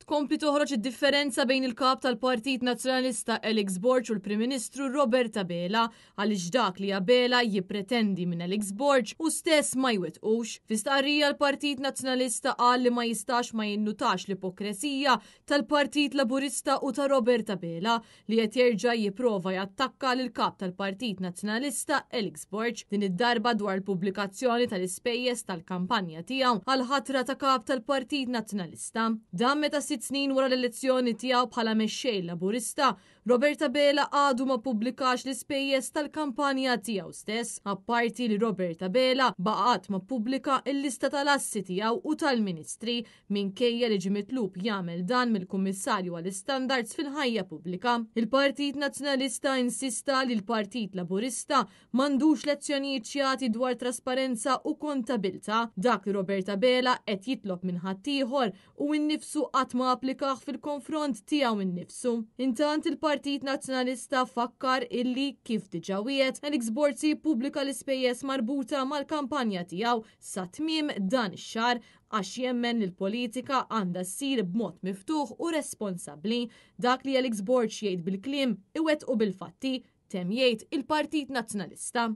tkompli toħroġ id-differenza bejn il-kap tal-Partit Nazzjonalista Alex Borg u l-Prim Ministru Roberta Bela għaliex dak li Bela jippretendi minn Alex Borg u stess ma jwettqux. Fi stqarrija l-Partit Nazzjonalista qal li ma jistax ma jinnutax l-ipokresija tal-Partit Laburista u ta' Roberta Bela li qed jerġa' jipprova jattakka lill-kap tal-Partit Nazzjonalista Alex Borg din id-darba dwar il-pubblikazzjoni tal-ispejjeż tal-kampanja tiegħu għal ħatra ta' kap tal-Partit Nazzjonalista. Dan meta 6 snin wara l-elezzjoni tiegħu bħala mexxej Laburista, Roberta Bela għadu ma pubblikax l-ispejjeż tal-kampanja tiegħu stess, apparti li Roberta Bela baqgħet ma pubblika l-lista tal-assi tiegħu u tal-Ministri minkejja li ġie mitlub jagħmel dan mill-Kummissarju għall-Istandards fil-ħajja pubblika. Il-Partit Nazzjonalista insista li l-Partit Laburista m'għandux lezzjonijiet xjati dwar trasparenza u kontabilta, dak li Roberta Bela qed jitlob minn ħaddieħor u innifsu qatt ma applikaħ fil-konfront tiegħu innifsu. Intant il-Partit Nazzjonalista fakkar illi kif diġà wiegħed Alex Borg jippubblika l-ispejjeż marbuta mal-kampanja tiegħu sa tmiem dan ix-xahar għax jemmen li l-politika għandha ssir b'mod miftuħ u responsabbli. Dak li Alex Borg jgħid bil-kliem iwettqu bil-fatti temm jgħid il-Partit Nazzjonalista.